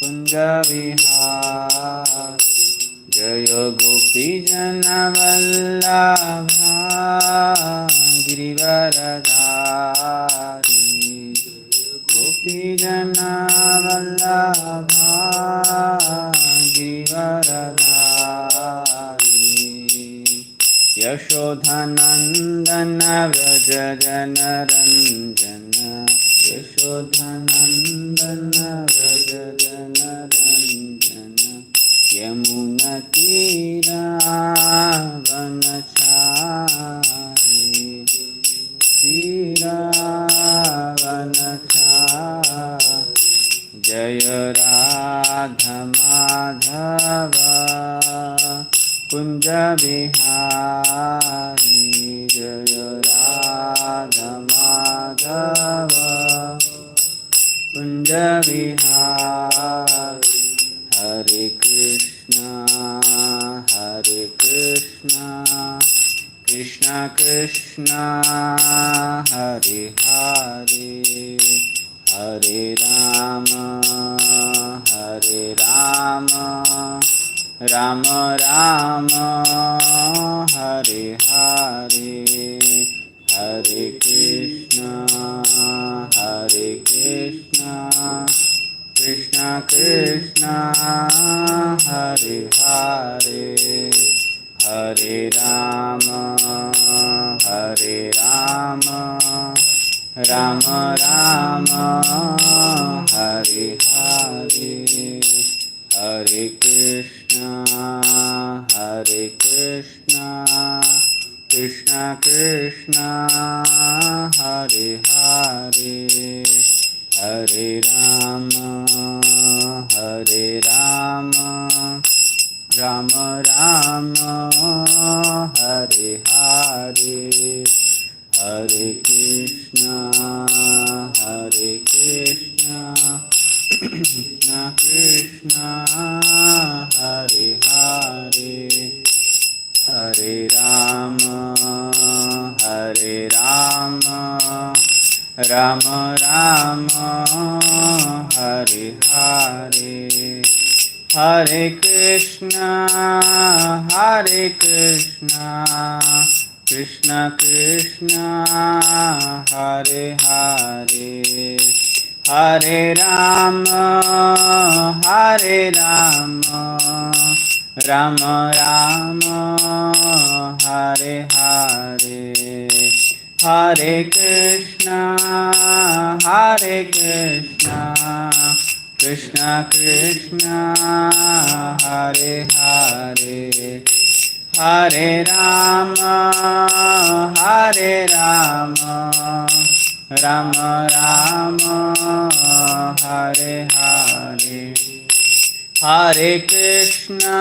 कुंज विहारी जय गोपी जन वल्लभा गिरिवरधारी गोपी जन वल्लभा गिरिवरधारी यशोधनंदन व्रज जन रंजन यशोधनंदन व्रज जन रंजन यमुना तीरावनचारी तीरावनचारी जय राधा माधव कुंज विहारी जय राधा माधव कुंज विहारी हरे कृष्णा कृष्णा कृष्णा हरे हरे हरे राम राम राम हरे हरे हरे कृष्णा कृष्णा कृष्णा हरे हरे हरे राम राम राम हरे हरे हरे कृष्णा कृष्णा कृष्णा हरे हरे हरे राम राम राम हरे हरे हरे कृष्णा कृष्णा कृष्णा हरे हरे हरे राम राम राम हरे हरे हरे कृष्णा कृष्णा कृष्णा हरे हरे हरे राम राम राम हरे हरे हरे कृष्णा कृष्णा कृष्णा हरे हरे हरे राम राम राम हरे हरे हरे कृष्णा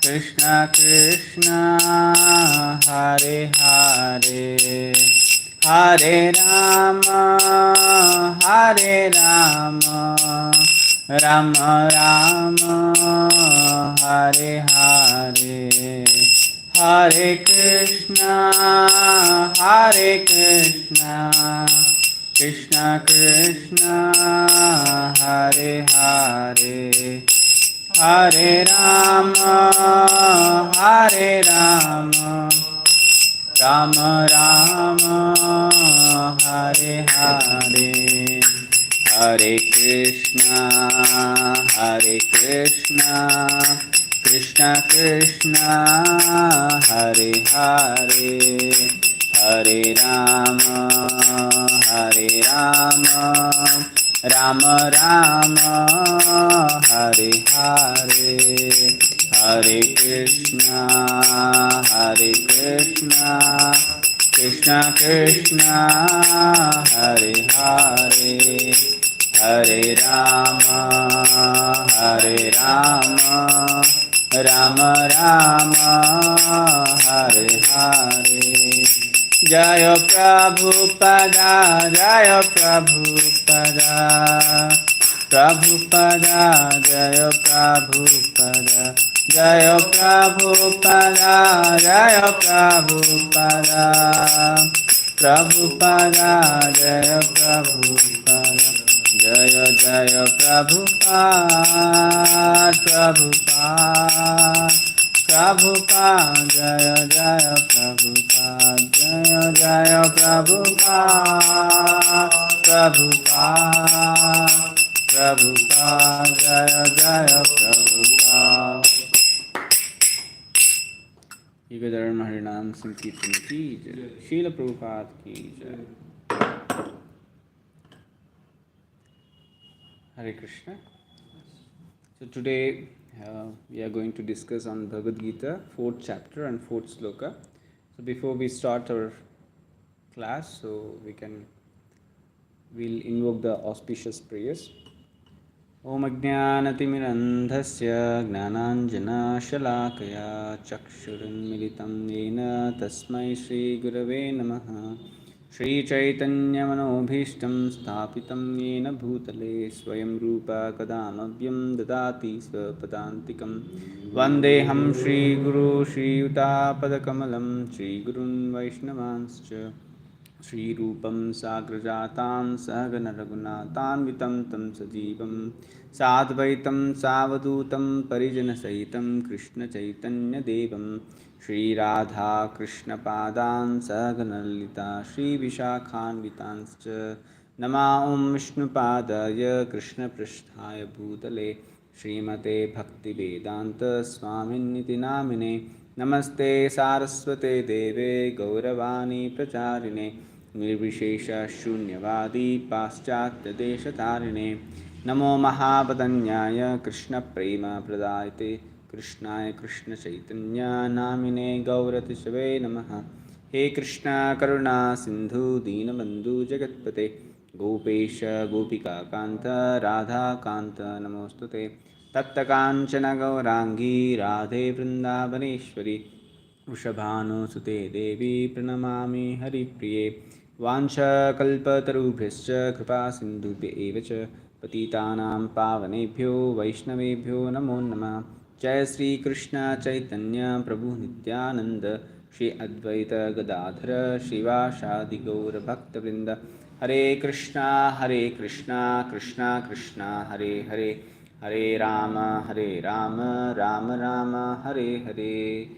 कृष्णा कृष्णा हरे हरे हरे राम राम राम हरे हरे हरे कृष्णा कृष्णा कृष्णा हरे हरे हरे राम राम राम हरे हरे हरे कृष्णा कृष्णा कृष्णा हरे हरे हरे राम राम राम हरे हरे हरे कृष्णा कृष्णा कृष्णा हरे हरे हरे राम राम राम हरे हरे जय प्रभुपदा जय प्रभुपदा प्रभुपदा जय प्रभुपदा जय प्रभुपदा जय प्रभुपदा प्रभुपदा जय Prabhupada Jaya Prabhupada, Prabhupada, Prabhupada, Jaya Jaya Prabhupada, Jaya Jaya Prabhupada, Prabhupada, Prabhupada, Jaya Jaya Prabhupada. Yugadharam Harinam Sankirtan ki jai, Srila Prabhupada ki jai. Hare Krishna. So today we are going to discuss on Bhagavad Gita, 4th chapter and 4th sloka. So before we start our class, so we'll invoke the auspicious prayers. Om Ajnanatimirandhasya Gnananjanashalakaya Chakshuranmilitam Yena Tasmai Shri Gurave Namaha Shri Chaitanya Manobhishtam Sthapitam Yena Bhutale Swayam Rupa Kadamavyam Dadati Swapadantikam Vandeham Shri Guru Shri Yuta Shri Gurun Vaishnavanscha Shri Rupam Sagrajatan Sahagana Raghunathanvitam Tam Sajivam Sadvaitam Savadutam Parijana Sahitam Krishna Chaitanya Devam Shri Radha Krishna Padan Sahagana Lalita Shri Vishakhanvitanscha Nama Om Vishnu Padaya Krishna Pristhaya Bhutale Srimate Bhakti Vedanta Swaminiti Namine Namaste Saraswate Deve Gauravani Pracharine Nirvishesha Shunyavadi Paschatya Deshatarine Namo Mahabadanyaya Krishna Prema Pradayate Krishnaya Krishna Chaitanya Namine Gauratishave Namaha He Krishna Karuna Sindhu Dinabandhu Jagatpate Gopesha Gopika Kanta Radha Kanta Namostute Tatta Kanchana Gaurangi Radhe Vrindavaneshwari Vrishabhanusute Devi Pranamami Haripriye Vancha Kalpatarubhyascha Kripa Sindhubhya eva cha Patitanam Pavanebhyo Vaishnavebhyo Namo Namah Jai Sri Krishna Chaitanya Prabhu Nityananda Shri Advaita Gadadhara Shivashadi Gaura Bhakta Vrinda Hare Krishna Krishna Krishna Hare Hare Hare Rama Rama Rama Hare Hare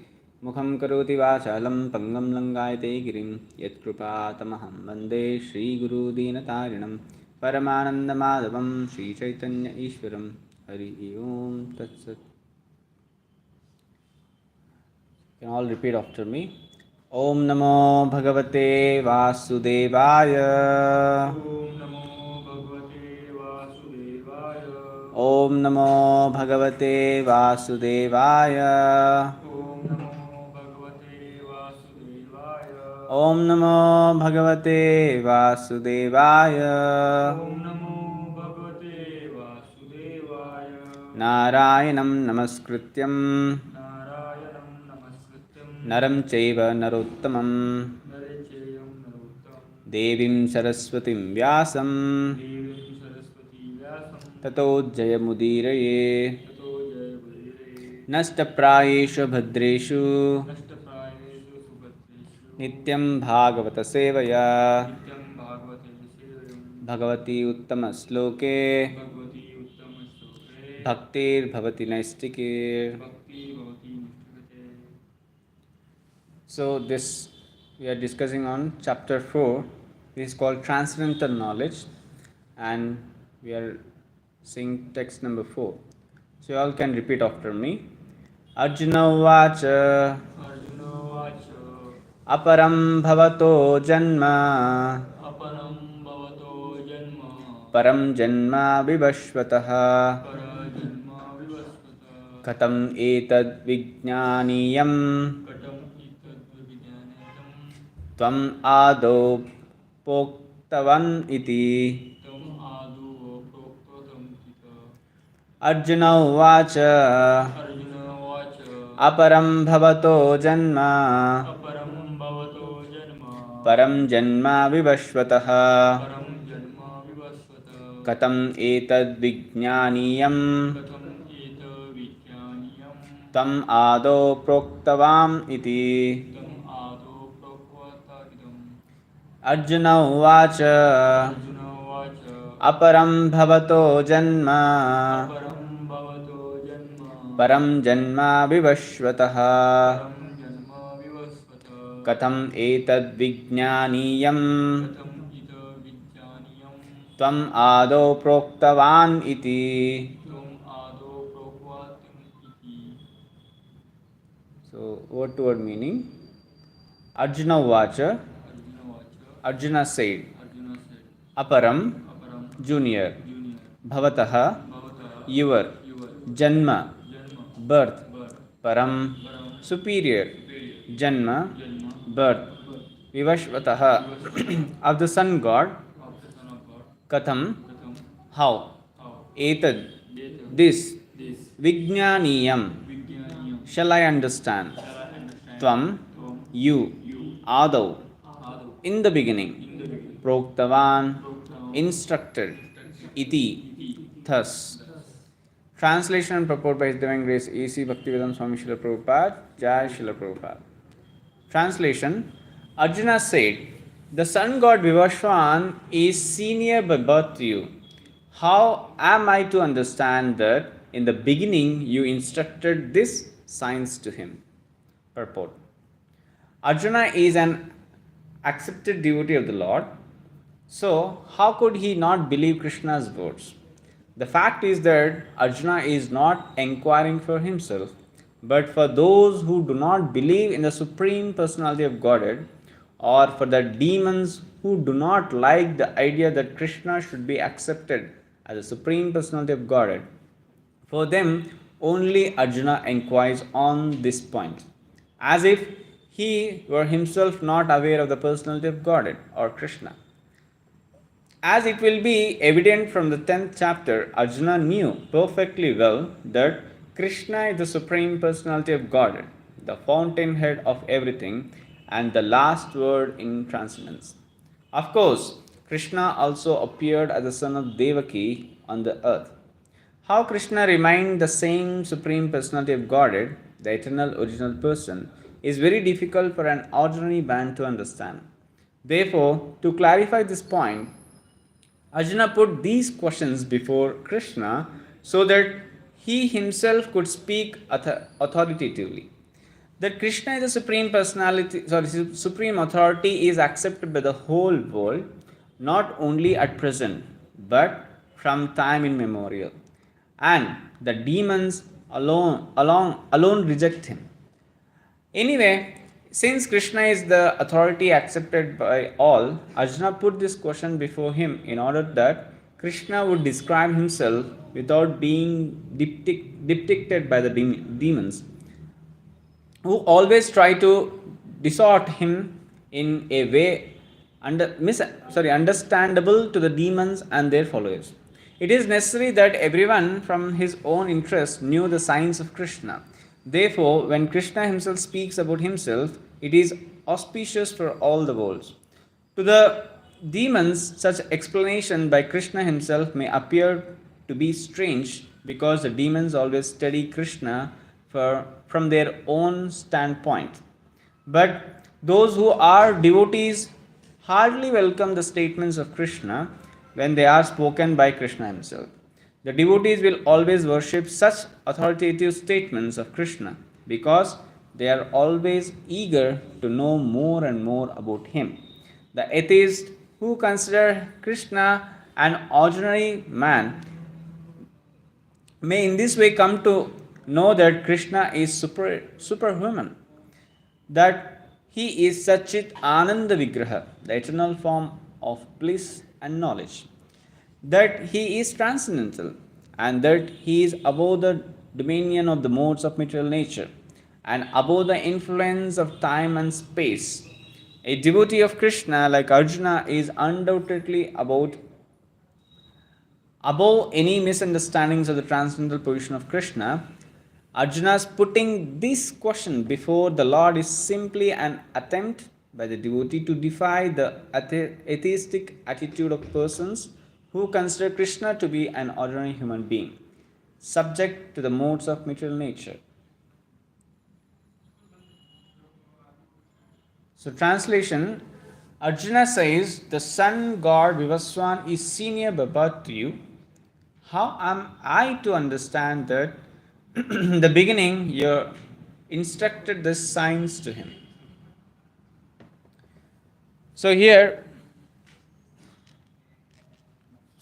Mukham karoti vachalam pangam langayate girim yatkrupātamaham vande Shri Guru Dinatarinam Paramananda Madhavam Shri Chaitanya Ishwaram Hari Om Tat Sat. You can all repeat after me. Om Namo Bhagavate Vasudevaya. Om Namo Bhagavate Vasudevaya. Om Namo Bhagavate Vasudevaya. Om Namo Bhagavate Vasudevaya. Om Namo Bhagavate Vasudevaya. Om Namo Bhagavate Vasudevaya. Narayanam Namaskrityam Narayanam Namaskrityam Naram Chaiva Narottamam Narechayam Narottam Devim Saraswatim Vyasam Devim Saraswati Vyasam Tato Jayamudiraye Tato Jayabudire Nashtaprayeshu Bhadreshu Nashtaprayeshu Subhatreshu Nityam Bhagavata Sevaya Nityam Bhagavate Sevayam Bhagavati Uttama Sloke Bhagavati Uttama Shloke Bhaktir Bhavati Naistikir. Bhakti Bhavati Nishtakate. So this we are discussing on chapter 4. This is called Transcendental Knowledge, and we are seeing text number 4. So you all can repeat after me. Arjuna Vacha Arjuna Vacha Aparam Bhavato Janma Aparam Bhavato Janma Param Janma Vivashvataha Parajanma Vivasvata Katam Etad Vijnaniyam Katam Itad Vijnanatam Tvam Ado Poktavan Iti. Tam Adu Proktotam Kita. Arjuna Vacha Arjuna Vacha Aparam Bhavato Janma Aparam Bhavato Janma Param Janma Vivashvataha Param Janma Vivasvata Katam Etad Vijnaniyam Katam Eta Vijnaniyam Tam Ado Proktavam Iti. Tam Adu Prokvatavidam. Arjuna Vacha Arjuna Vacha Aparam bhavato janma अपरं भवतो जन्म param janma vivashvatah परं जन्म Vivasvat katham etad vijnaniyam कथम् इत विज्ञानीयं tvam ado proktavan iti. त्वम् आदौ प्रोक्तवान् इति So, word to word meaning. Arjuna Vacha, अर्जुनवाच Arjuna said, Arjun said Aparam, अपरं junior, junior Bhavataha, भवतः your, your Janma, जन्म birth, birth Param, परं superior, superior Janma, जन्म birth, birth Vivashvataha, of the sun god, of the Son of God Katham, कथं how, how Etad, एतत् this, this Vijnaniyam, विज्ञानीयं shall I understand, shall I understand Tvam, त्वं you, you Adav, आदौ in the beginning, in the beginning Proktavan, प्रोक्तवान् instructed, Iti, इति thus. thus Translation and purport by His Divine Grace A.C. Bhaktivedanta Swami Srila Prabhupada, Jai Srila Prabhupada. Translation. Arjuna said, the sun god Vivashwan is senior by birth to you. How am I to understand that in the beginning you instructed this science to him? Purport. Arjuna is an accepted devotee of the Lord. So, how could he not believe Krishna's words? The fact is that Arjuna is not inquiring for himself, but for those who do not believe in the Supreme Personality of Godhead, or for the demons who do not like the idea that Krishna should be accepted as the Supreme Personality of Godhead. For them, only Arjuna inquires on this point, as if he were himself not aware of the personality of Godhead or Krishna. As it will be evident from the 10th chapter, Arjuna knew perfectly well that Krishna is the Supreme Personality of Godhead, the fountainhead of everything, and the last word in transcendence. Of course, Krishna also appeared as the son of Devaki on the earth. How Krishna remained the same Supreme Personality of Godhead, the eternal original person, is very difficult for an ordinary man to understand. Therefore, to clarify this point, Arjuna put these questions before Krishna so that he himself could speak authoritatively. That Krishna is the supreme personality, supreme authority is accepted by the whole world, not only at present, but from time immemorial. And the demons alone reject him. Anyway, since Krishna is the authority accepted by all, Arjuna put this question before him in order that Krishna would describe himself without being depicted by the demons, who always try to distort him in a way understandable to the demons and their followers. It is necessary that everyone from his own interest knew the signs of Krishna. Therefore, when Krishna himself speaks about himself, it is auspicious for all the worlds. To the demons, such explanation by Krishna himself may appear to be strange because the demons always study Krishna from their own standpoint. But those who are devotees hardly welcome the statements of Krishna when they are spoken by Krishna himself. The devotees will always worship such authoritative statements of Krishna because they are always eager to know more and more about him. The atheists who consider Krishna an ordinary man may in this way come to know that Krishna is superhuman, that he is Satchit Ananda Vigraha, the eternal form of bliss and knowledge, that he is transcendental, and that he is above the dominion of the modes of material nature, and above the influence of time and space. A devotee of Krishna like Arjuna is undoubtedly above any misunderstandings of the transcendental position of Krishna. Arjuna's putting this question before the Lord is simply an attempt by the devotee to defy the atheistic attitude of persons who consider Krishna to be an ordinary human being, subject to the modes of material nature. So, translation. Arjuna says, the sun god Vivaswan is senior Baba to you. How am I to understand that the beginning you instructed this science to him? So here,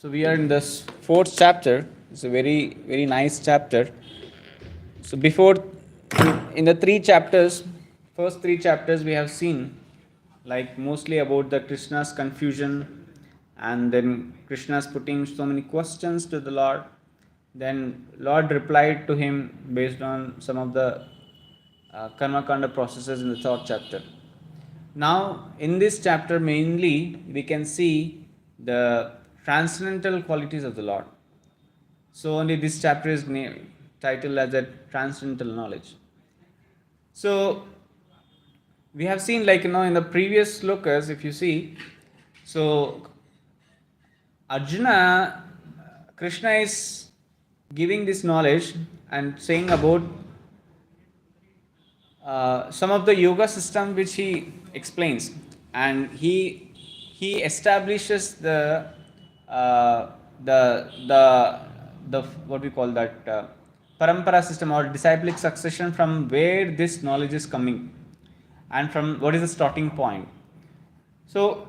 we are in this fourth chapter. It's a very, very nice chapter. So before, in the three chapters, first three chapters we have seen like mostly about the Krishna's confusion, and then Krishna's putting so many questions to the Lord. Then Lord replied to him based on some of the karma kanda processes in the third chapter. Now in this chapter mainly we can see the transcendental qualities of the Lord. So only this chapter is titled as a transcendental knowledge. So we have seen, like, in the previous slokas, if you see, so Arjuna, Krishna is giving this knowledge and saying about some of the yoga system which he explains, and he establishes uh, the what we call that parampara system or disciplic succession, from where this knowledge is coming and from what is the starting point. So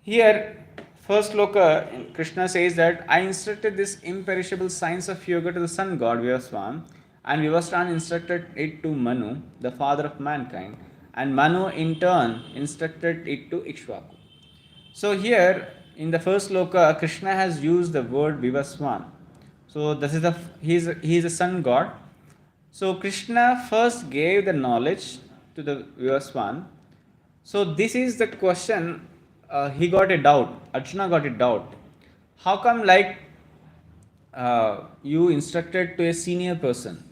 here, first sloka, Krishna says that I instructed this imperishable science of yoga to the sun god Vivaswan, and Vivaswan instructed it to Manu, the father of mankind, and Manu in turn instructed it to Ikshvaku. So here in the first sloka, Krishna has used the word Vivaswan. So this is he is a sun god. So Krishna first gave the knowledge to the Vivaswan. So this is the question. He got a doubt. Arjuna got a doubt. How come, like, you instructed to a senior person?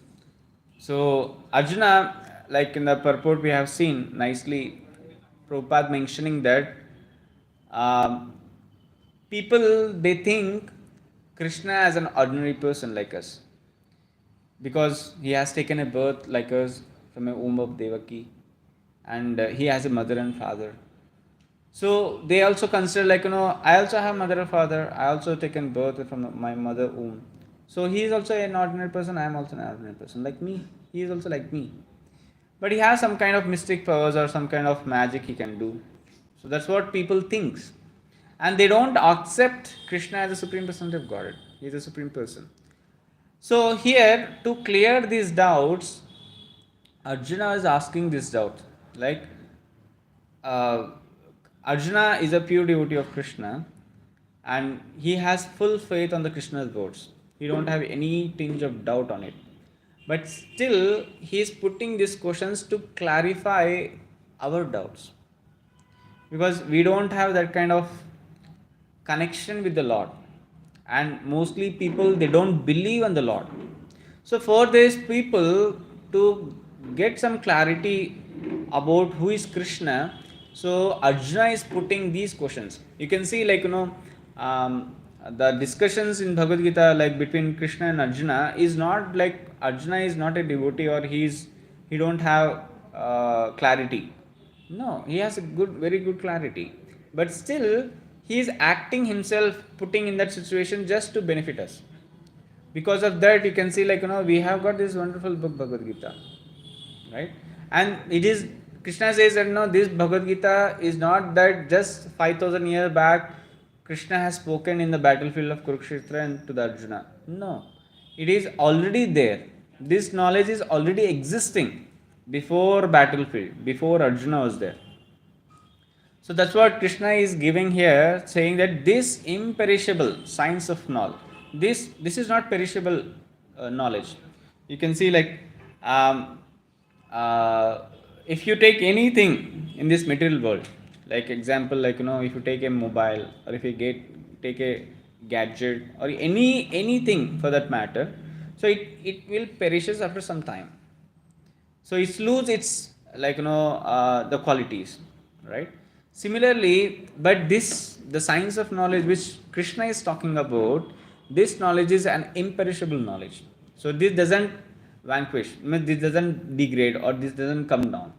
So Arjuna, like in the purport we have seen nicely, Prabhupada mentioning that um, people, they think Krishna as an ordinary person like us, because he has taken a birth like us from a womb of Devaki, and he has a mother and father. So they also consider, like, I also have mother and father, I also taken birth from my mother womb. So he is also an ordinary person, I am also an ordinary person like me. He is also like me. But he has some kind of mystic powers or some kind of magic he can do. So that's what people thinks. And they don't accept Krishna as a supreme personality of Godhead. He is a supreme person. So here, to clear these doubts, Arjuna is asking this doubt. Like, uh, Arjuna is a pure devotee of Krishna, and he has full faith on the Krishna's words. He don't have any tinge of doubt on it. But still, he is putting these questions to clarify our doubts, because we don't have that kind of connection with the Lord, and mostly people, they don't believe on the Lord. So for these people to get some clarity about who is Krishna, so Arjuna is putting these questions. You can see, like, the discussions in Bhagavad Gita, like between Krishna and Arjuna, is not like Arjuna is not a devotee, or he don't have clarity. No, he has a very good clarity. But still, he is acting himself, putting in that situation just to benefit us. Because of that, you can see, like, we have got this wonderful book, Bhagavad Gita, right? And it is, Krishna says that, no, this Bhagavad Gita is not that just 5,000 years back Krishna has spoken in the battlefield of Kurukshetra and to the Arjuna. No, it is already there. This knowledge is already existing before battlefield, before Arjuna was there. So that's what Krishna is giving here, saying that this imperishable science of knowledge, this is not perishable knowledge. You can see, like, um, uh, if you take anything in this material world, like example, like, if you take a mobile, or if you take a gadget, or anything for that matter, so it will perishes after some time. So it loses its, like, the qualities, right? Similarly, but this, the science of knowledge which Krishna is talking about, this knowledge is an imperishable knowledge. So this doesn't vanquish, this doesn't degrade, or this doesn't come down.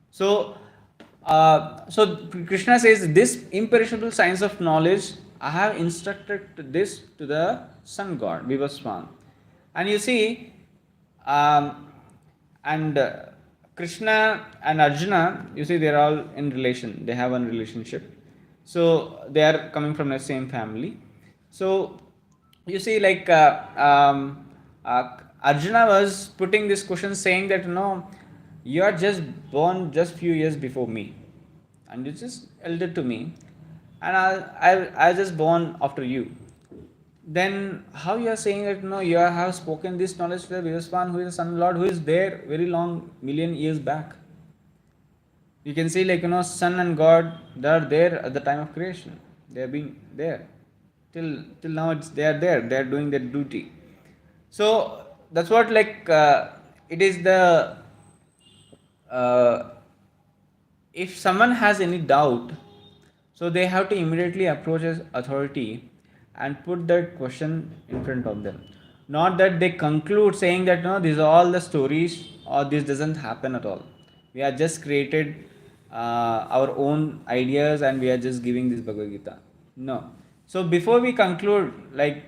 So So Krishna says, this imperishable science of knowledge, I have instructed this to the sun god, Vivaswan. And you see, um, and Krishna and Arjuna, you see, they are all in relation. They have one relationship. So they are coming from the same family. So you see, like Arjuna was putting this question, saying that no, you are just born just few years before me, and you just elder to me, and I just born after you. Then how you are saying that no, you have spoken this knowledge to the Vivaswan, who is the Sun Lord, who is there very long million years back. You can see, like sun and god, they are there at the time of creation. They have been there till now. They are there, they are doing their duty. So that's what, like it is the uh, if someone has any doubt, so they have to immediately approach his authority and put that question in front of them. Not that they conclude saying that no, these are all the stories, or this doesn't happen at all. We are just created our own ideas, and we are just giving this Bhagavad Gita. No. So before we conclude, like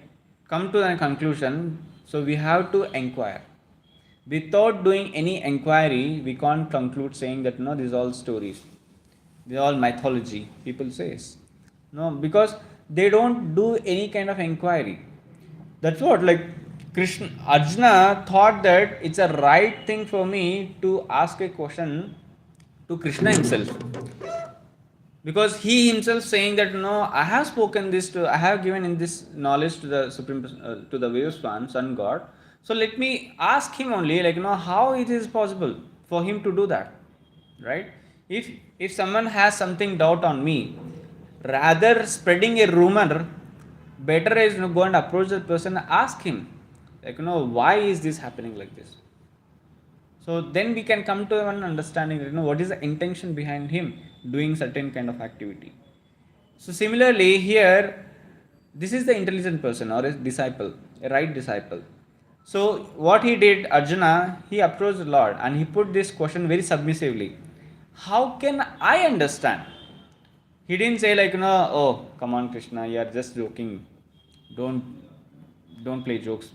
come to a conclusion, so we have to inquire. Without doing any inquiry, we can't conclude saying that no, these are all stories, these are all mythology, people says. No, because they don't do any kind of inquiry. That's what, like Krishna, Arjuna thought that it's a right thing for me to ask a question to Krishna himself, because he himself saying that no, I have spoken this to, I have given in this knowledge to the supreme to the Vivaswan sun god. So let me ask him only, like how it is possible for him to do that, right? If someone has something doubt on me, rather spreading a rumor, better is go and approach that person, ask him, like why is this happening like this. So then we can come to an understanding, what is the intention behind him doing certain kind of activity. So similarly here, this is the intelligent person or a disciple, a right disciple. So what he did, Arjuna, he approached the Lord and he put this question very submissively. How can I understand? He didn't say like, oh, come on, Krishna, you are just joking. Don't don't play jokes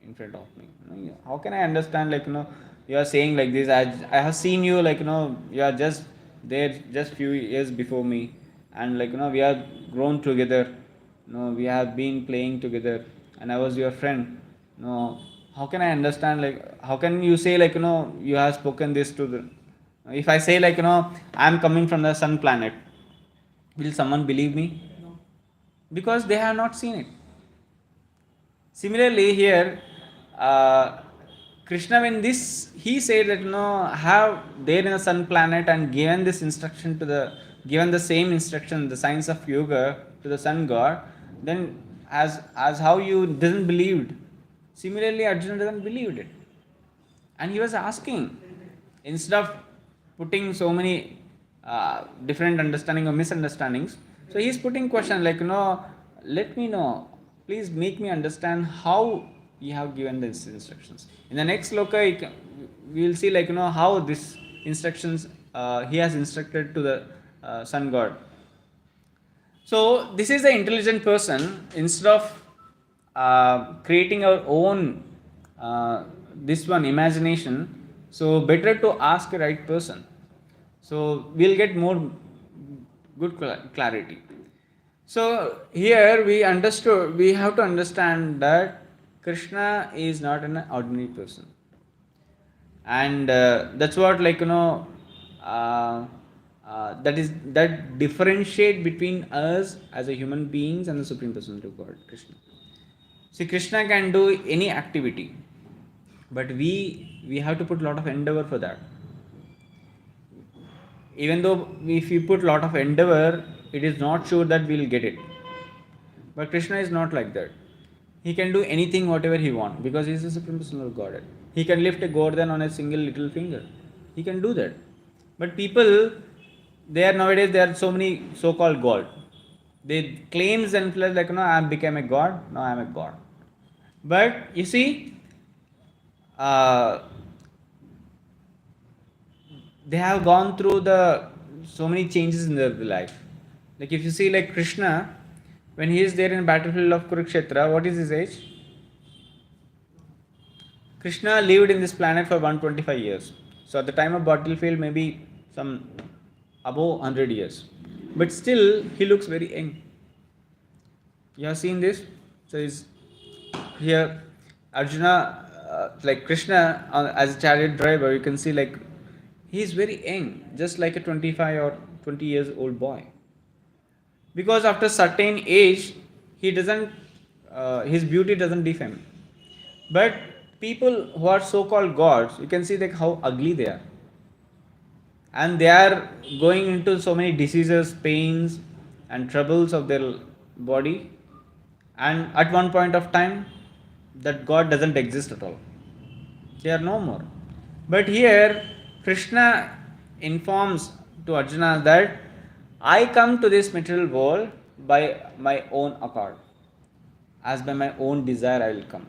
in front of me. How can I understand, like you are saying like this? I have seen you, like you are just there just few years before me, and like we are grown together. We have been playing together, and I was your friend. How can I understand, like how can you say like you have spoken this to the, if I say like I am coming from the sun planet, will someone believe me? No. Because they have not seen it. Similarly here, uh, Krishna, when this he said that have there in the sun planet and given this instruction to the, given the same instruction, the science of yoga to the sun god, then as how you didn't believed, similarly Arjuna doesn't believed it, and he was asking, instead of putting so many different understanding or misunderstandings, so he is putting question like let me know, please make me understand how you have given these instructions. In the next sloka we will see like how this instructions he has instructed to the sun god. So this is the intelligent person. Instead of creating our own this one imagination, so better to ask a right person. So we'll get more good clarity. So here we understood, we have to understand that Krishna is not an ordinary person, and that's what, like uh, that is that differentiate between us as a human beings and the supreme personality of God, Krishna. See, Krishna can do any activity, but we have to put a lot of endeavor for that. Even though if we put a lot of endeavor, it is not sure that we will get it. But Krishna is not like that. He can do anything whatever he wants, because he is the supreme personal Godhead. He can lift a Gordon on a single little finger. He can do that. But people, they are nowadays, there are so many so-called God. They claims and like I became a God. Now I am a God. But you see, uh, they have gone through the so many changes in their life. Like if you see like Krishna, when he is there in battlefield of Kurukshetra, what is his age? Krishna lived in this planet for 125 years. So at the time of battlefield, maybe some above 100 years. But still, he looks very young. You have seen this? So is here Arjuna, like Krishna as a chariot driver, you can see like he is very young, just like a 25 or 20 years old boy. Because after certain age, he doesn't, his beauty doesn't defame. But people who are so-called gods, you can see like how ugly they are, and they are going into so many diseases, pains, and troubles of their body. And at one point of time, that God doesn't exist at all. They are no more. But here, Krishna informs to Arjuna that I come to this material world by my own accord, as by my own desire I will come.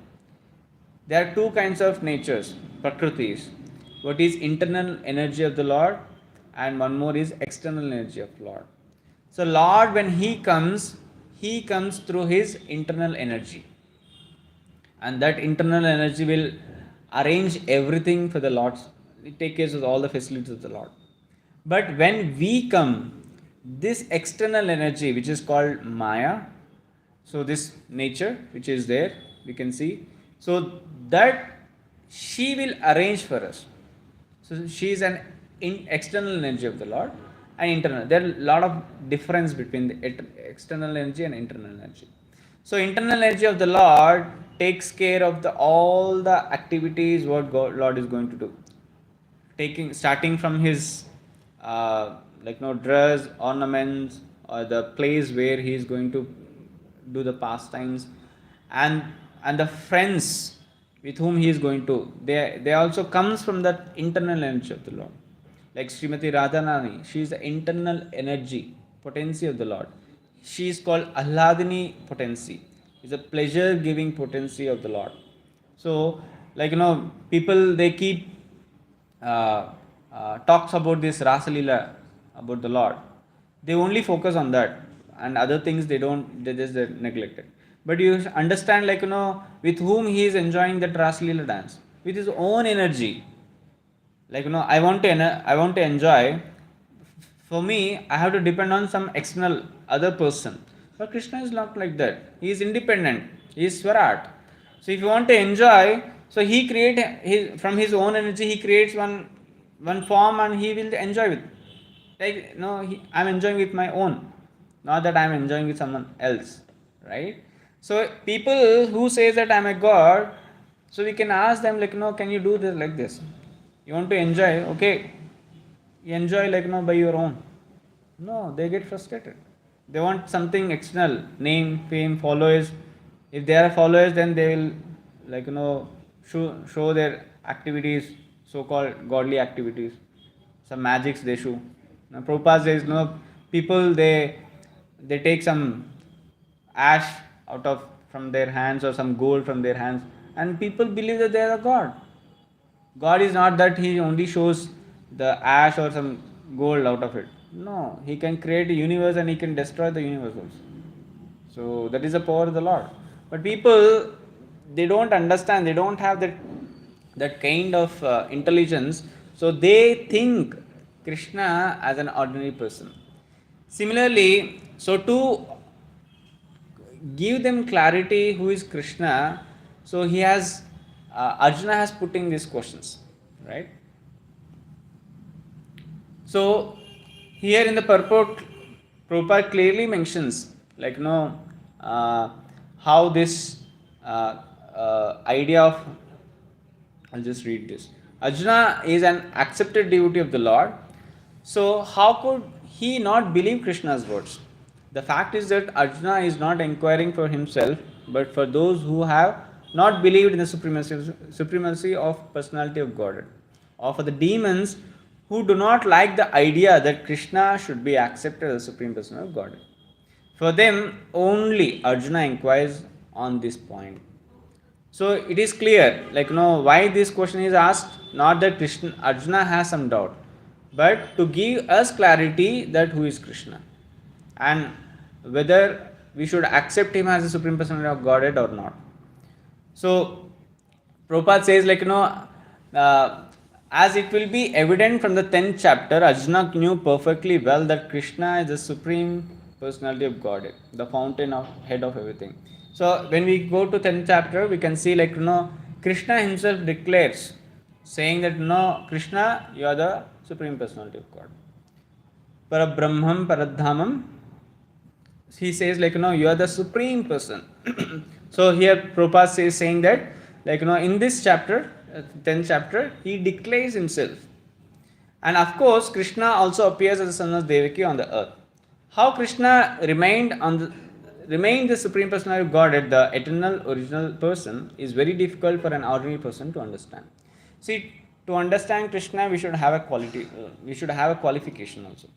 There are two kinds of natures, prakritis. What is internal energy of the Lord, and one more is external energy of Lord. So Lord, when He comes through His internal energy, and that internal energy will arrange everything for the Lord's. It takes care of all the facilities of the Lord. But when we come, this external energy, which is called Maya, so this nature which is there, we can see, so that she will arrange for us. So she is an external energy of the Lord and internal. There are a lot of difference between the external energy and internal energy. So internal energy of the Lord takes care of all the activities what Lord is going to do. Starting from his dress, ornaments, or the place where he is going to do the pastimes, and the friends with whom he is going to. They also comes from that internal energy of the Lord. Like Srimati Radhanani, she is the internal energy, potency of the Lord. She is called Ahladini potency. It's a pleasure giving potency of the Lord. So, people they keep talks about this Rasalila, about the Lord. They only focus on that, and other things they don't. They just neglect it. But you understand, with whom he is enjoying that Rasalila dance, with his own energy. I want to enjoy. For me, I have to depend on some external other person. But Krishna is not like that. He is independent. He is Swarat. So if you want to enjoy, so he from his own energy he creates one form and he will enjoy with. I'm enjoying with my own, not that I'm enjoying with someone else, right? So people who say that I'm a god, so we can ask them can you do this like this? You want to enjoy, okay? You enjoy by your own. No, they get frustrated. They want something external, name, fame, followers. If they are followers, then they will show their activities, so-called godly activities. Some magics they show. Now Prabhupada says people they take some ash from their hands or some gold from their hands, and people believe that they are a god. God is not that he only shows the ash or some gold out of it. No, he can create a universe and he can destroy the universe also. So that is the power of the Lord. But people, they don't understand, they don't have that kind of intelligence. So they think Krishna as an ordinary person. Similarly, so to give them clarity who is Krishna, so he has Arjuna has putting these questions, right? So here in the purport, Prabhupada clearly mentions how this idea of, I'll just read this. Arjuna is an accepted devotee of the Lord. So how could he not believe Krishna's words? The fact is that Arjuna is not inquiring for himself, but for those who have not believed in the supremacy of personality of Godhead, or for the demons who do not like the idea that Krishna should be accepted as the Supreme Person of Godhead. For them, only Arjuna inquires on this point. So it is clear, why this question is asked. Not that Arjuna has some doubt. but to give us clarity that who is Krishna and whether we should accept him as a supreme personality of Godhead or not. So Prabhupada says, as it will be evident from the 10th chapter, Arjuna knew perfectly well that Krishna is the supreme personality of Godhead, the fountain of head of everything. So when we go to 10th chapter, we can see Krishna himself declares, saying that Krishna, you are the supreme personality of God. Parabrahmam Paradhamam, he says you are the supreme person. So here Prabhupada is saying that in this chapter, 10th chapter, he declares himself. And of course Krishna also appears as the son of Devaki on the earth. How Krishna remained the supreme personality of Godhead, the eternal original person, is very difficult for an ordinary person to understand. See, to understand Krishna we should have a qualification also.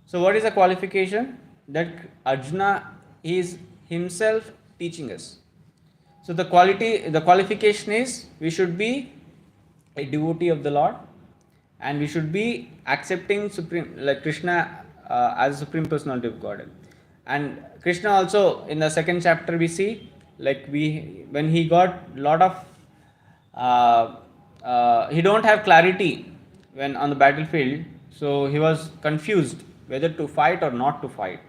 So what is the qualification? That Arjuna is himself teaching us. So the qualification is we should be a devotee of the Lord, and we should be accepting supreme Krishna as supreme personality of Godhead. And Krishna also in the second chapter we see when he got lot of he don't have clarity when on the battlefield, so he was confused whether to fight or not to fight.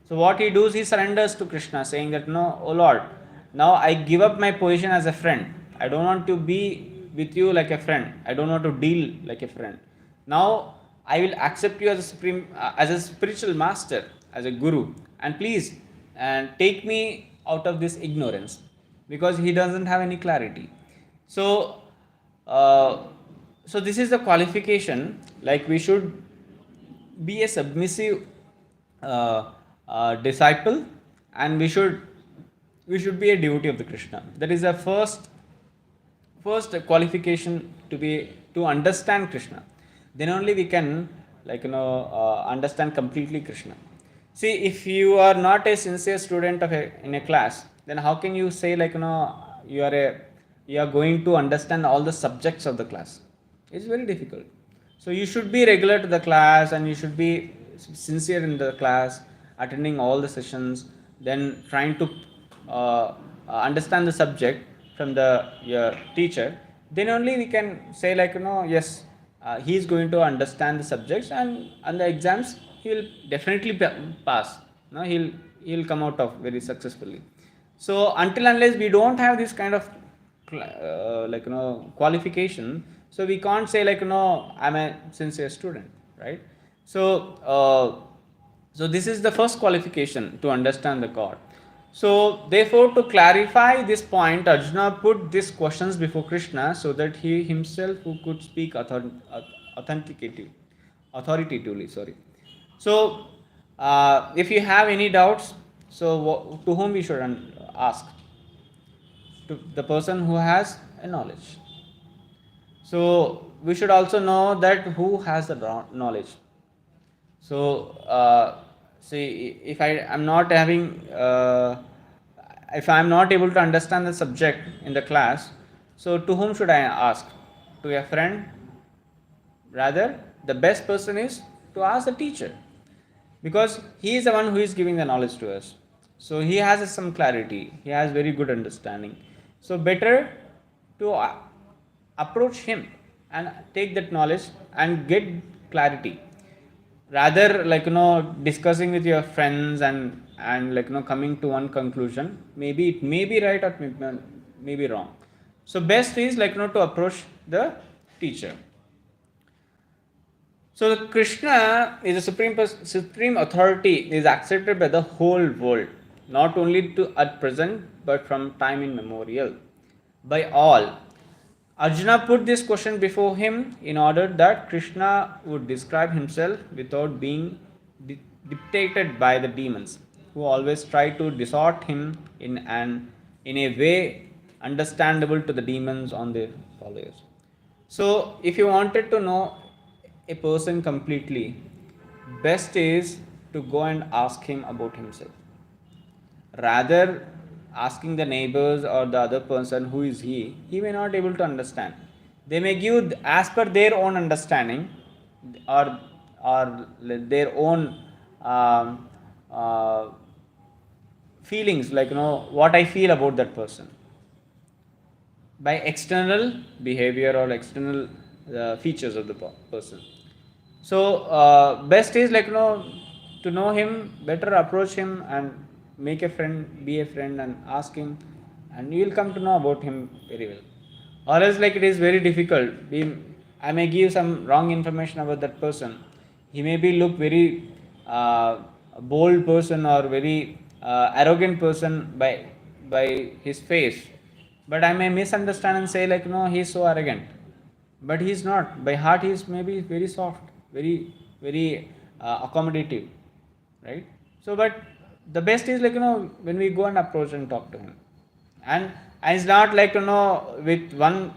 So what he does, he surrenders to Krishna, saying that no, oh Lord, now I give up my position as a friend. I don't want to be with you like a friend. I don't want to deal like a friend. Now I will accept you as a supreme, as a spiritual master, as a guru, and please and take me out of this ignorance, because he doesn't have any clarity. So, so this is the qualification. Like we should be a submissive disciple, and we should be a devotee of the Krishna. That is the first qualification to understand Krishna. Then only we can understand completely Krishna. See, if you are not a sincere student in a class, then how can you say you are going to understand all the subjects of the class? It's very difficult. So you should be regular to the class, and you should be sincere in the class, attending all the sessions, then trying to understand the subject from your teacher. Then only we can say yes, he is going to understand the subjects, and on the exams he will definitely pass. No, he'll come out of very successfully. So until unless we don't have this kind of qualification, so we can't say I'm a sincere student, right? So this is the first qualification to understand the God. So therefore, to clarify this point, Arjuna put these questions before Krishna so that he himself who could speak authoritatively. Sorry. So if you have any doubts, so to whom we should ask? To the person who has a knowledge. So we should also know that who has the knowledge. So see, if I am not having if I am not able to understand the subject in the class, so to whom should I ask? To a friend? Rather, the best person is to ask the teacher, because he is the one who is giving the knowledge to us. So he has some clarity, he has very good understanding. So better to approach him and take that knowledge and get clarity, rather discussing with your friends and coming to one conclusion. Maybe it may be right or may be wrong. So best is to approach the teacher. So the Krishna is a supreme authority, is accepted by the whole world, not only to at present but from time immemorial, by all. Arjuna put this question before him in order that Krishna would describe himself without being dictated by the demons, who always try to distort him in a way understandable to the demons on their followers. So if you wanted to know a person completely, best is to go and ask him about himself. Rather asking the neighbors or the other person who is he may not able to understand. They may give as per their own understanding, or their own um, uh, feelings, like what I feel about that person by external behavior or external features of the person. So best is like to know him better, approach him and make a friend, be a friend and ask him, and you will come to know about him very well. Or else like it is very difficult. I may give some wrong information about that person. He may be look very bold person or very arrogant person by his face, but I may misunderstand and say like no, he is so arrogant, but he is not. By heart he is maybe very soft, very accommodative, right? So but the best is like when we go and approach and talk to him, and it's not like with one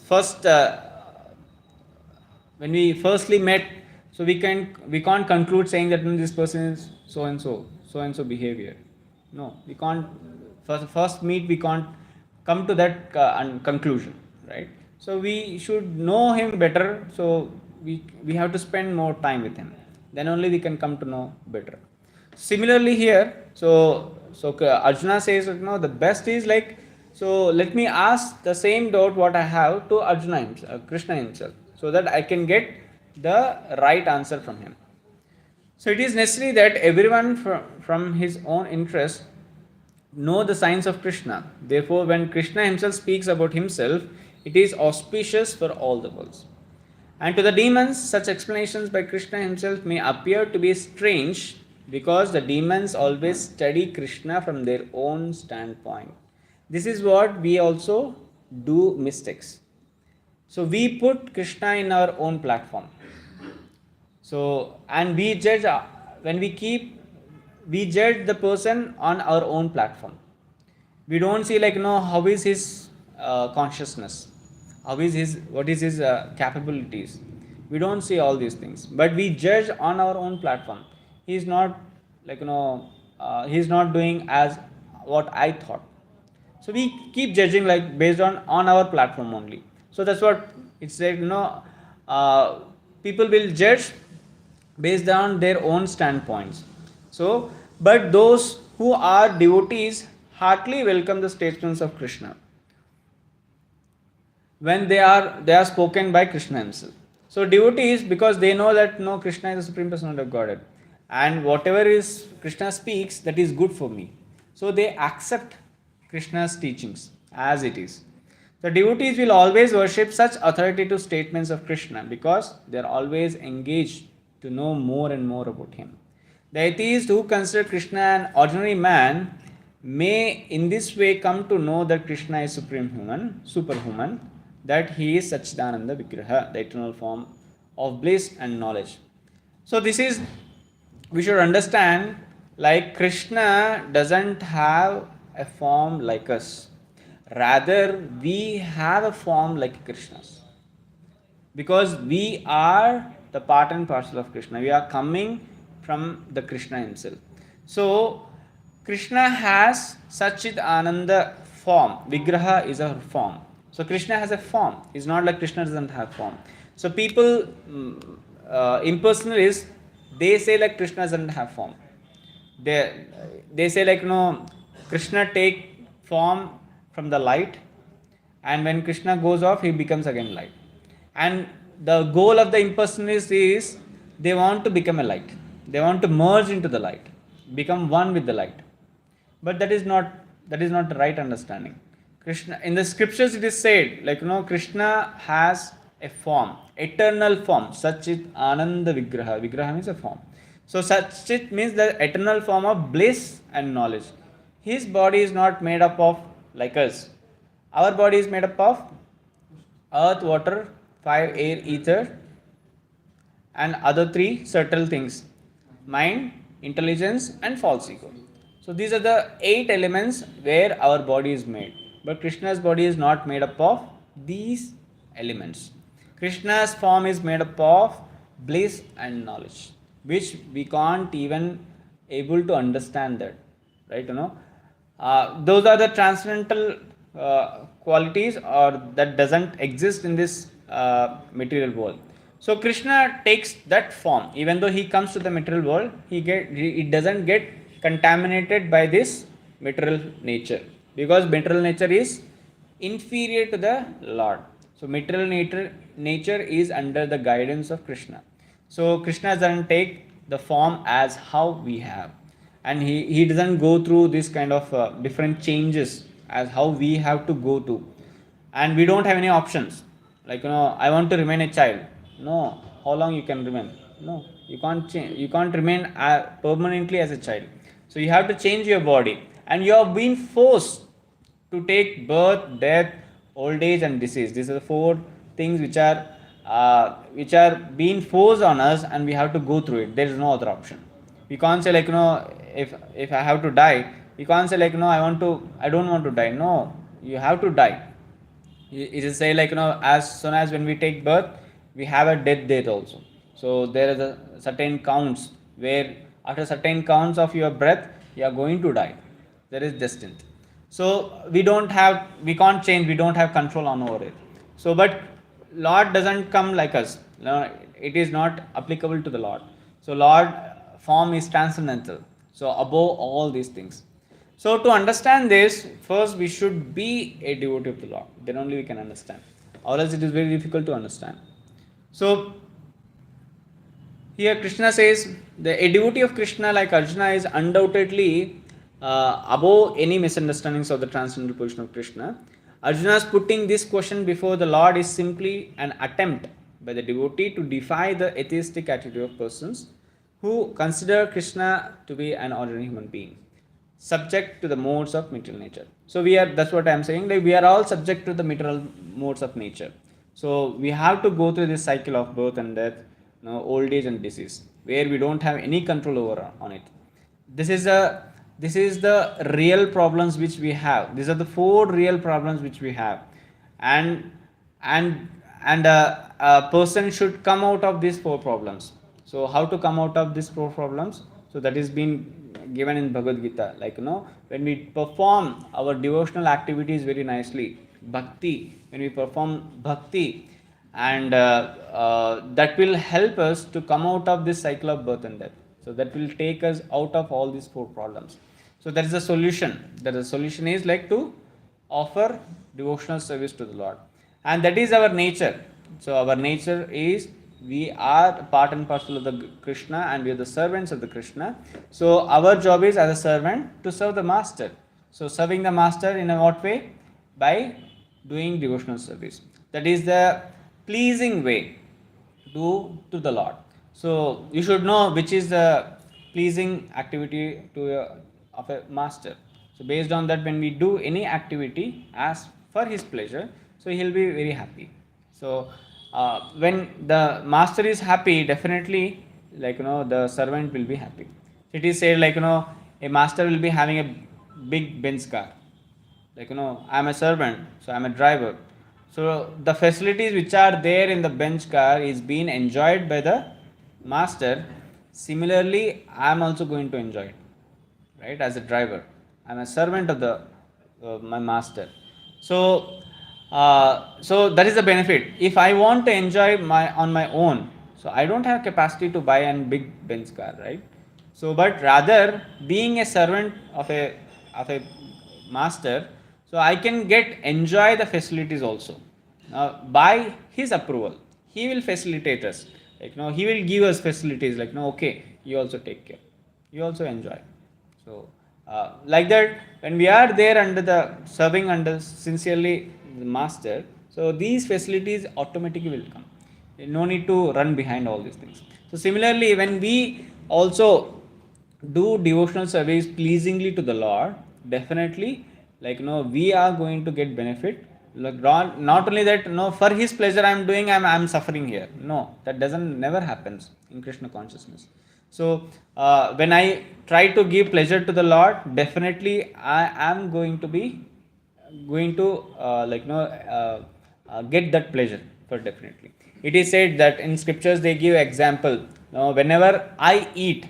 first when we firstly met, so we can't conclude saying that this person is so and so behavior. No, we can't. For the first meet we can't come to that conclusion, right? So we should know him better, so we have to spend more time with him, then only we can come to know better. Similarly here, so Arjuna says the best is like, so let me ask the same doubt what I have to Arjuna himself, Krishna himself, so that I can get the right answer from him. So it is necessary that everyone from his own interest know the signs of Krishna. Therefore, when Krishna himself speaks about himself, it is auspicious for all the worlds. And to the demons, such explanations by Krishna himself may appear to be strange because the demons always study Krishna from their own standpoint. This is what we also do mistakes. So we put Krishna in our own platform. So and we judge when we judge the person on our own platform. We don't see like how is his consciousness, how is his, what is his capabilities. We don't see all these things, but we judge on our own platform. He is not like he is not doing as what I thought. So we keep judging like based on our platform only. So that's what it's like uh, people will judge based on their own standpoints. So but those who are devotees heartily welcome the statements of Krishna when they are spoken by Krishna himself. So devotees, because they know that no, Krishna is the supreme personality of Godhead, and whatever is Krishna speaks, that is good for me. So they accept Krishna's teachings as it is. The devotees will always worship such authoritative statements of Krishna because they are always engaged to know more and more about him. The atheists who consider Krishna an ordinary man may in this way come to know that Krishna is supreme human, superhuman, that he is Satchidananda Vigraha, the eternal form of bliss and knowledge. So this is, we should understand, like Krishna doesn't have a form like us. Rather, we have a form like Krishna's. Because we are the part and parcel of Krishna. We are coming from the Krishna himself. So, Krishna has Satchit Ananda form. Vigraha is a form. So, Krishna has a form. It's not like Krishna doesn't have form. So, people, impersonalists, they say like Krishna doesn't have form. They say like Krishna take form from the light, and when Krishna goes off, he becomes again light. And the goal of the impersonalist is they want to become a light. They want to merge into the light, become one with the light. But that is not the right understanding. Krishna, in the scriptures it is said like Krishna has a form, eternal form, Satchit Ananda Vigraha. Vigraha means a form. So Satchit means the eternal form of bliss and knowledge. His body is not made up of like us. Our body is made up of earth, water, fire, air, ether, and other three subtle things: mind, intelligence, and false ego. So these are the 8 elements where our body is made. But Krishna's body is not made up of these elements. Krishna's form is made up of bliss and knowledge, which we can't even able to understand that, right? Those are the transcendental qualities or that doesn't exist in this material world. So Krishna takes that form. Even though he comes to the material world, it doesn't get contaminated by this material nature, because material nature is inferior to the Lord. So material nature is under the guidance of Krishna. So Krishna doesn't take the form as how we have, and he doesn't go through this kind of different changes as how we have to go to, and we don't have any options. Like, I want to remain a child. No, how long you can remain? No, you can't change. You can't remain permanently as a child. So you have to change your body, and you are being forced to take birth, death, old age, and disease. These are the four things which are being forced on us, and we have to go through it. There is no other option. We can't say, like, if I have to die, we can't say, like, I don't want to die. No, you have to die. It is say, like, as soon as when we take birth, we have a death date also. So there is a certain counts where after certain counts of your breath, you are going to die. That is destined. So we can't change, we don't have control on over it. So but Lord doesn't come like us. No, it is not applicable to the Lord. So Lord form is transcendental, so above all these things. So to understand this, first we should be a devotee of the Lord. Then only we can understand. Or else it is very difficult to understand. So here Krishna says a devotee of Krishna like Arjuna is undoubtedly above any misunderstandings of the transcendental position of Krishna. Arjuna's putting this question before the Lord is simply an attempt by the devotee to defy the atheistic attitude of persons who consider Krishna to be an ordinary human being, subject to the modes of material nature. So that's what I am saying, like we are all subject to the material modes of nature. So we have to go through this cycle of birth and death, old age and disease, where we don't have any control over on it. This is the real problems which we have. These are the four real problems which we have, and a person should come out of these four problems. So how to come out of these four problems? So that is been given in Bhagavad Gita. Like, when we perform our devotional activities very nicely, bhakti, when we perform bhakti, and that will help us to come out of this cycle of birth and death. So that will take us out of all these four problems. So that is the solution. The solution is like to offer devotional service to the Lord, and that is our nature. So our nature is we are part and parcel of the Krishna, and we are the servants of the Krishna. So our job is as a servant to serve the master. So serving the master in a what way? By doing devotional service. That is the pleasing way to the Lord. So you should know which is the pleasing activity of a master. So based on that, when we do any activity as for his pleasure, so he will be very happy. So when the master is happy, definitely, like, the servant will be happy. It is said, like, a master will be having a big Benz car. Like, I am a servant, so I am a driver. So the facilities which are there in the bench car is being enjoyed by the master. Similarly, I am also going to enjoy it, right? As a driver, I am a servant of the my master. So so that is the benefit. If I want to enjoy on my own, so I don't have capacity to buy a big bench car, right? So but rather being a servant of a master, so I can enjoy the facilities also. By his approval, he will facilitate us. Like, he will give us facilities. Like, okay, you also take care, you also enjoy. So like that, when we are there under the serving under sincerely the master, so these facilities automatically will come. No need to run behind all these things. So similarly, when we also do devotional service pleasingly to the Lord, definitely, like, we are going to get benefit. Like, not only that, for his pleasure I am doing, I'm suffering here. No, that doesn't never happens in Krishna consciousness. So when I try to give pleasure to the Lord, definitely I am going to get that pleasure for definitely. It is said that in scriptures they give example. Whenever I eat,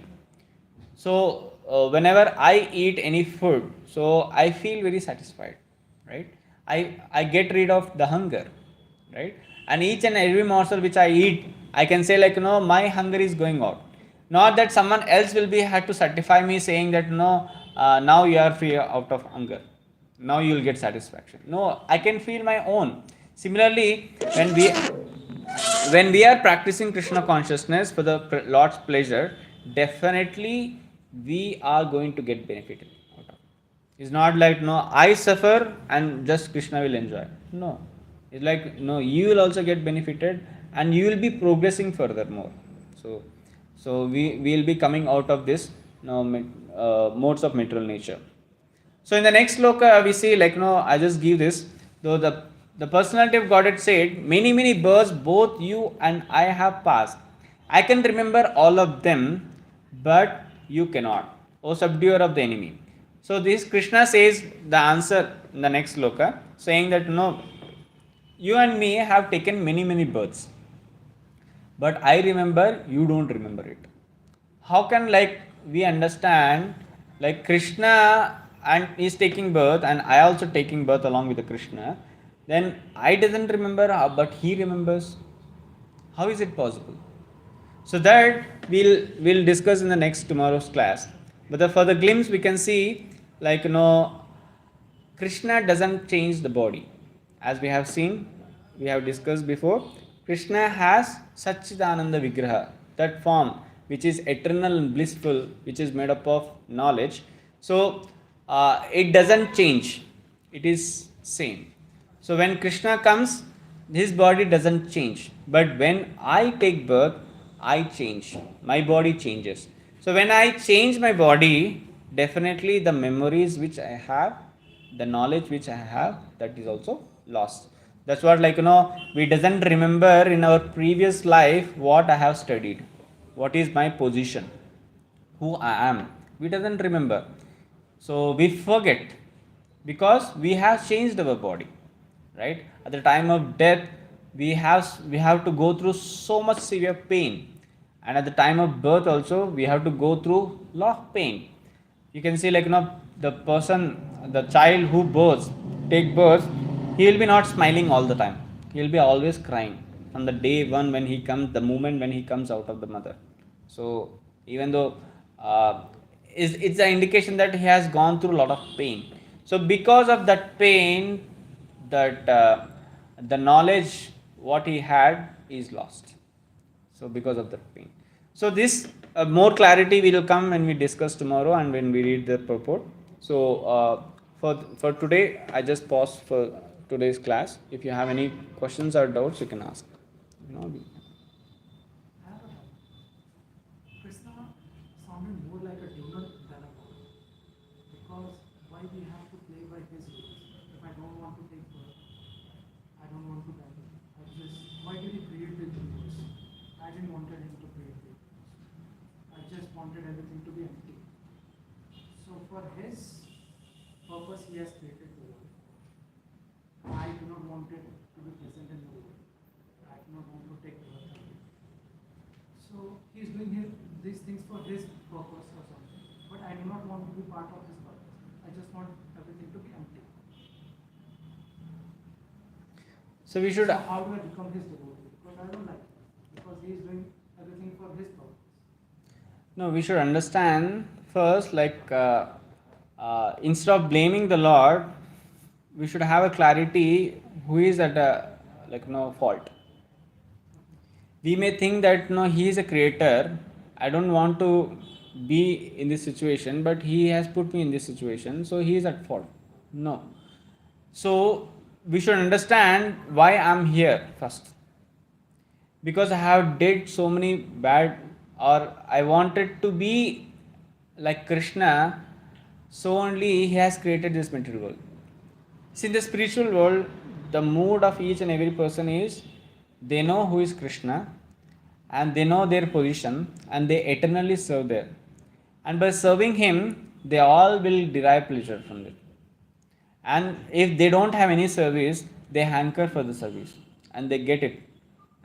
so whenever I eat any food, so I feel very satisfied, right? I get rid of the hunger, right? And each and every morsel which I eat, I can say like, my hunger is going out. Not that someone else will be had to certify me saying that, now you are free out of hunger, now you will get satisfaction. No, I can feel my own. Similarly, when we are practicing Krishna consciousness for the Lord's pleasure, definitely we are going to get benefited out of it. It's not like, no, I suffer and just Krishna will enjoy. No, it's like, no, you will also get benefited and you will be progressing furthermore. So we will be coming out of this, modes of material nature. So in the next sloka we see like, I just give this. Though the personality of Godhead said, many many births both you and I have passed. I can remember all of them, but you cannot. O subduer of the enemy. So this Krishna says the answer in the next sloka, saying that, no, you and me have taken many many births, but I remember, you don't remember it. How can like we understand like Krishna and is taking birth and I also taking birth along with the Krishna, then I doesn't remember, but he remembers? How is it possible? So that we'll discuss in the next tomorrow's class. But for the glimpse we can see like, Krishna doesn't change the body. As we have seen, we have discussed before, Krishna has Satchidananda Vigraha, that form which is eternal and blissful, which is made up of knowledge. So it doesn't change, it is same. So when Krishna comes, his body doesn't change. But when I take birth, I change. My body changes. So when I change my body, definitely the memories which I have, the knowledge which I have, that is also lost. That's what like, we doesn't remember in our previous life what I have studied, what is my position, who I am. We doesn't remember. So we forget because we have changed our body, right? At the time of death, we have to go through so much severe pain, and at the time of birth also we have to go through lot of pain. You can see like, the person, the child who take birth, he will be not smiling all the time. He will be always crying from the day one when he comes, the moment when he comes out of the mother. So even though it's an indication that he has gone through a lot of pain. So because of that pain, that the knowledge what he had is lost. So because of that pain. So this more clarity will come when we discuss tomorrow and when we read the purport. So for today, I just pause for today's class. If you have any questions or doubts, you can ask. Krishna sounded more like a demon than a god. Because why we have to play by his rules? If I don't want to take birth, I don't want to die. Why did he create the universe? I didn't want him to create the universe. I just wanted everything to be empty. So for his purpose, he has created the world. I do not want it to be present in the world. I do not want to take birth. So he's doing these things for his purpose or something. But I do not want to be part of his purpose. I just want everything to be empty. So we should. So how do I become his devotee? Because I don't like it. Because he is doing everything for his purpose. No, we should understand first, like, instead of blaming the Lord, we should have a clarity who is at a fault. We may think that, no, he is a creator, I don't want to be in this situation, but he has put me in this situation, so he is at fault. No. So we should understand why I'm here first. Because I have did so many bad, or I wanted to be like Krishna, so only he has created this material world. See, in the spiritual world, the mood of each and every person is, they know who is Krishna and they know their position and they eternally serve there. And by serving him, they all will derive pleasure from it. And if they don't have any service, they hanker for the service and they get it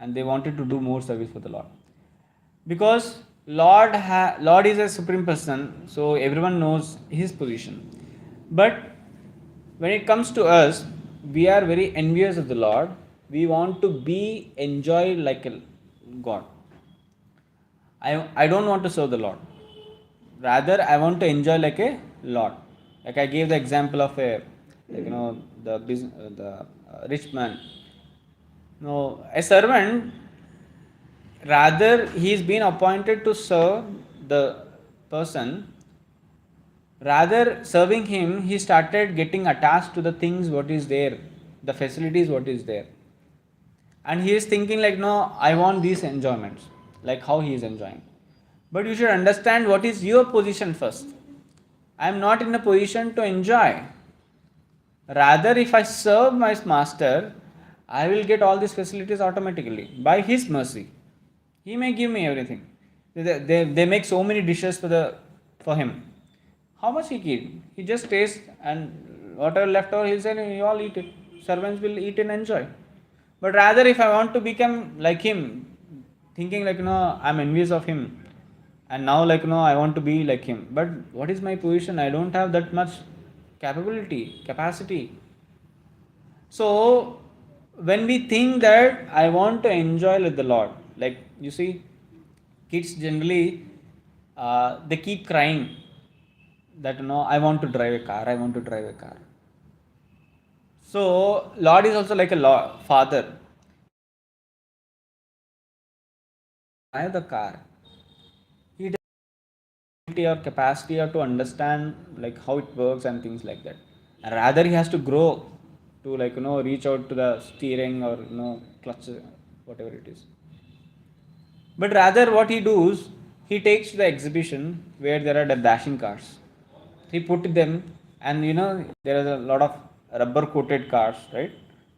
and they wanted to do more service for the Lord. Because Lord is a supreme person, so everyone knows his position. But when it comes to us, we are very envious of the Lord. We want to be enjoy like a God. I don't want to serve the Lord. Rather, I want to enjoy like a Lord. Like I gave the example of a, like the business, the rich man. No, a servant, rather he is being appointed to serve the person. Rather serving him, he started getting attached to the things what is there, the facilities what is there, and he is thinking like, no, I want these enjoyments, like how he is enjoying. But you should understand what is your position first. I am not in a position to enjoy. Rather, if I serve my master, I will get all these facilities automatically by his mercy. He may give me everything. They make so many dishes for him. How much he eat? He just tastes, and whatever left over, he'll say, you all eat it. Servants will eat and enjoy. But rather, if I want to become like him, thinking like, I'm envious of him, and now like, I want to be like him. But what is my position? I don't have that much capacity. So, when we think that I want to enjoy with the Lord, like you see, kids generally they keep crying that I want to drive a car, I want to drive a car. So Lord is also like a father. Drive the car. He doesn't have the ability or capacity or to understand like how it works and things like that. And rather he has to grow to like reach out to the steering or clutch, whatever it is. But rather what he does, he takes to the exhibition where there are the dashing cars. He put them, and there is a lot of rubber coated cars, right?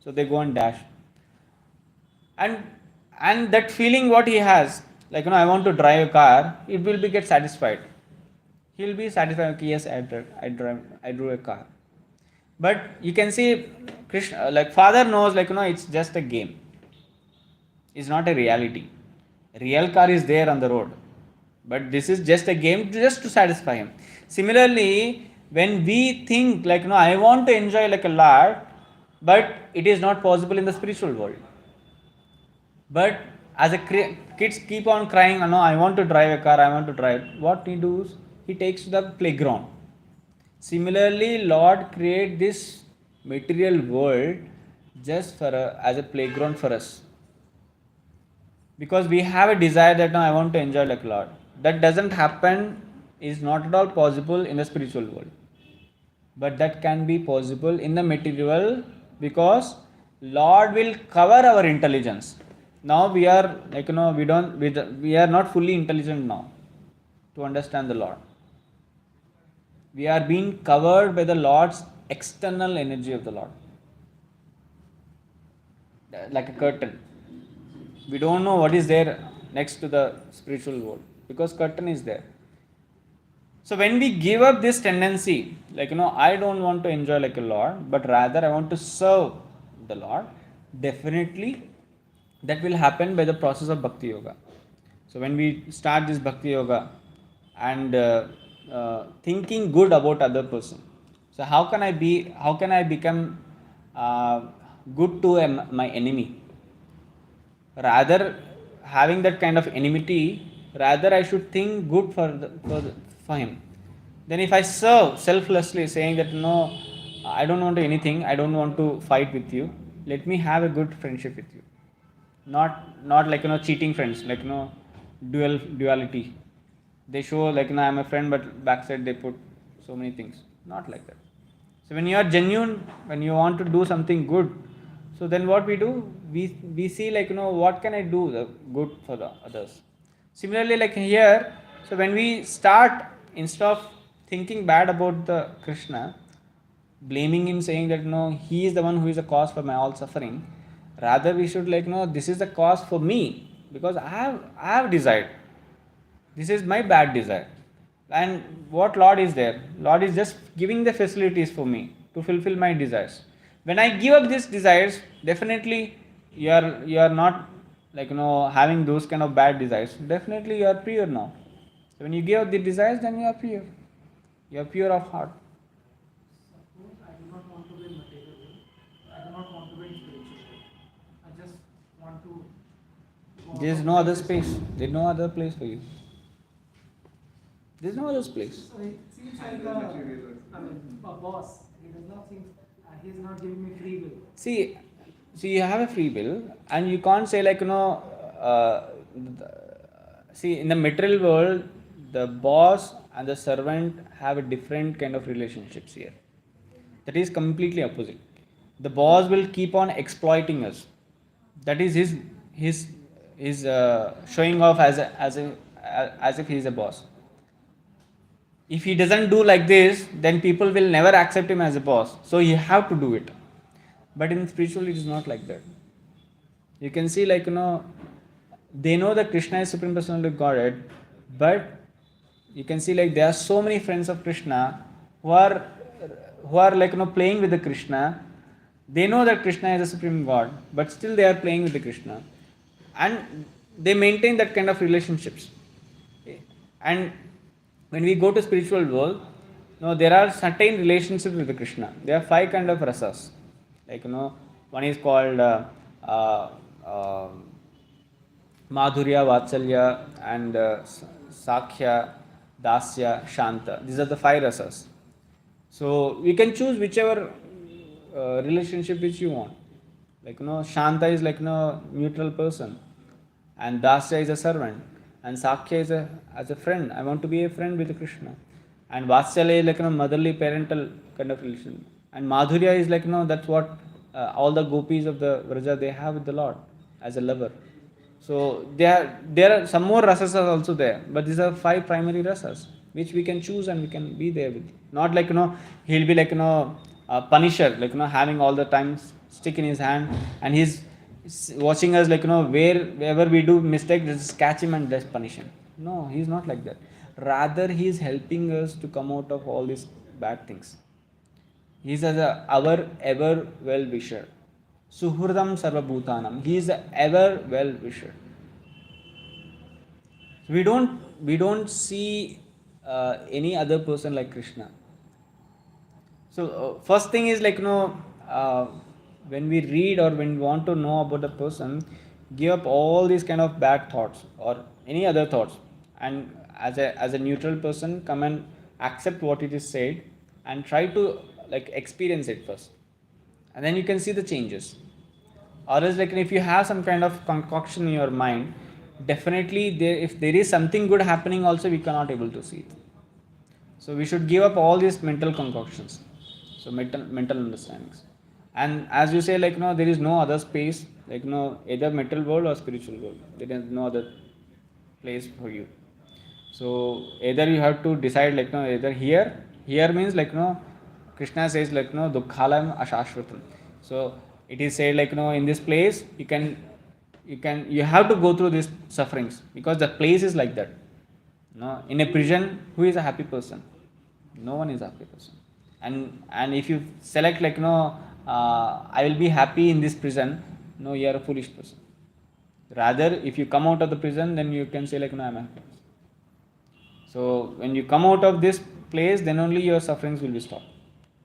So they go and dash. And that feeling what he has, like I want to drive a car, it will be get satisfied. He'll be satisfied, okay, yes, I drew a car. But you can see Krishna, like father knows, like it's just a game. Is not a reality. Real car is there on the road, but this is just a game just to satisfy him. Similarly, when we think like I want to enjoy like a lot, but it is not possible in the spiritual world. But as a kids keep on crying, no, I want to drive a car, I want to drive. What he does, he takes to the playground. Similarly, Lord create this material world just for as a playground for us, because we have a desire that I want to enjoy like Lord. That doesn't happen, is not at all possible in the spiritual world. But that can be possible in the material, because Lord will cover our intelligence. Now we are like we are not fully intelligent now to understand the Lord. We are being covered by the Lord's external energy of the Lord, like a curtain. We don't know what is there next to the spiritual world because curtain is there. So when we give up this tendency, like I don't want to enjoy like a Lord, but rather I want to serve the Lord, definitely that will happen by the process of bhakti yoga. So when we start this bhakti yoga and thinking good about other person, so how can I become uh, good to my enemy? Rather having that kind of enmity, rather I should think good for him. Then if I serve selflessly, saying that no, I don't want to anything, I don't want to fight with you, let me have a good friendship with you. Not like cheating friends, like duality. They show like I'm a friend, but backside they put so many things. Not like that. So when you are genuine, when you want to do something good, so then what we do, we see like what can I do the good for the others. Similarly, like here, so when we start, instead of thinking bad about the Krishna, blaming him, saying that no, he is the one who is the cause for my all suffering, rather we should like no, this is the cause for me, because I have desired, this is my bad desire. And what Lord is there? Lord is just giving the facilities for me to fulfill my desires. When I give up these desires, definitely you are not like having those kind of bad desires. Definitely you are pure now. So when you give up the desires, then you are pure. You are pure of heart. Suppose I do not want to be in material world. I want to go There is out no of other his space. way. There is no other place for you. There is no other place. So it seems like a boss. He does not seem. He is not giving me free will. See, you have a free will, and you can't say like see, in the material world, the boss and the servant have a different kind of relationships here. That is completely opposite. The boss will keep on exploiting us. That is his showing off as if he is a boss. If he doesn't do like this, then people will never accept him as a boss. So you have to do it. But in spiritual, it is not like that. You can see, like, they know that Krishna is Supreme Personality of Godhead, but you can see, like, there are so many friends of Krishna who are like, playing with the Krishna. They know that Krishna is a Supreme God, but still they are playing with the Krishna. And they maintain that kind of relationships. And when we go to spiritual world, there are certain relationships with the Krishna. There are 5 kind of rasas. Like, one is called uh, uh, Madhurya, Vatsalya, and Sakhya, Dasya, Shanta. These are the 5 rasas. So we can choose whichever relationship which you want. Like, Shanta is like, neutral person, and Dasya is a servant, and Sakhya is as a friend. I want to be a friend with Krishna, and Vatsalya is like, motherly parental kind of relation, and Madhurya is like, that's what all the gopis of the Vraja they have with the Lord as a lover. So there are some more rasas are also there, but these are 5 primary rasas which we can choose and we can be there with. Not like, he'll be like, a punisher, like, having all the time stick in his hand, and he's watching us, like, wherever we do mistake, just catch him and just punish him. No, he's not like that. Rather, he is helping us to come out of all these bad things. He is our ever well wisher. Suhurdam Sarvabhutanam. He is the ever well wisher. We don't see any other person like Krishna. So first thing is, like, uh, when we read or when we want to know about a person, give up all these kind of bad thoughts or any other thoughts, and as a neutral person, come and accept what it is said and try to, like, experience it first, and then you can see the changes. Or else, like, if you have some kind of concoction in your mind, definitely if there is something good happening also, we cannot able to see it. So we should give up all these mental concoctions, so mental understandings. And as you say, like, there is no other space, like, either mental world or spiritual world. There is no other place for you. So either you have to decide, like, either here means, like, Krishna says, like, dukkhalam ashashvatam. So it is said, like, in this place you have to go through these sufferings because the place is like that. No, in a prison, who is a happy person? No one is a happy person. And if you select, like, I will be happy in this prison, no, you are a foolish person. Rather, if you come out of the prison, then you can say, like, no, I am happy. So when you come out of this place, then only your sufferings will be stopped.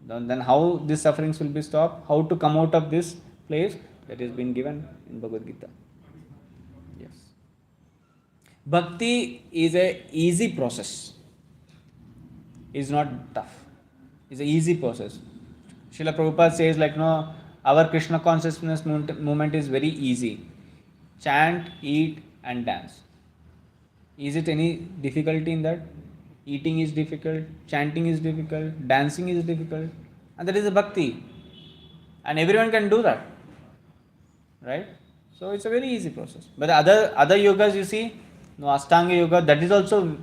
Then how these sufferings will be stopped? How to come out of this place? That is been given in Bhagavad Gita. Yes. Bhakti is a easy process. It's not tough. It's an easy process. Srila Prabhupada says, like, our Krishna consciousness movement is very easy. Chant, eat, and dance. Is it any difficulty in that? Eating is difficult, chanting is difficult, dancing is difficult, and that is a bhakti. And everyone can do that, right? So it's a very easy process. But other yogas, you see, no, Ashtanga yoga, that is also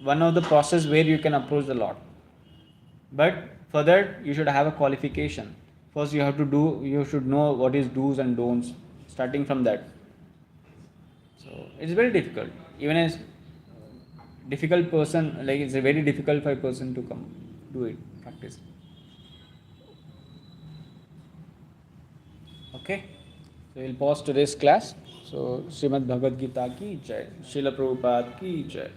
one of the process where you can approach the Lord. But for that, you should have a qualification. First, you should know what is do's and don'ts, starting from that. So it's very difficult. Even as difficult person, like, it's a very difficult for a person to come do it, practice. Okay, so we'll pause today's class. So Srimad Bhagavad Gita ki jai, Srila Prabhupada ki jai.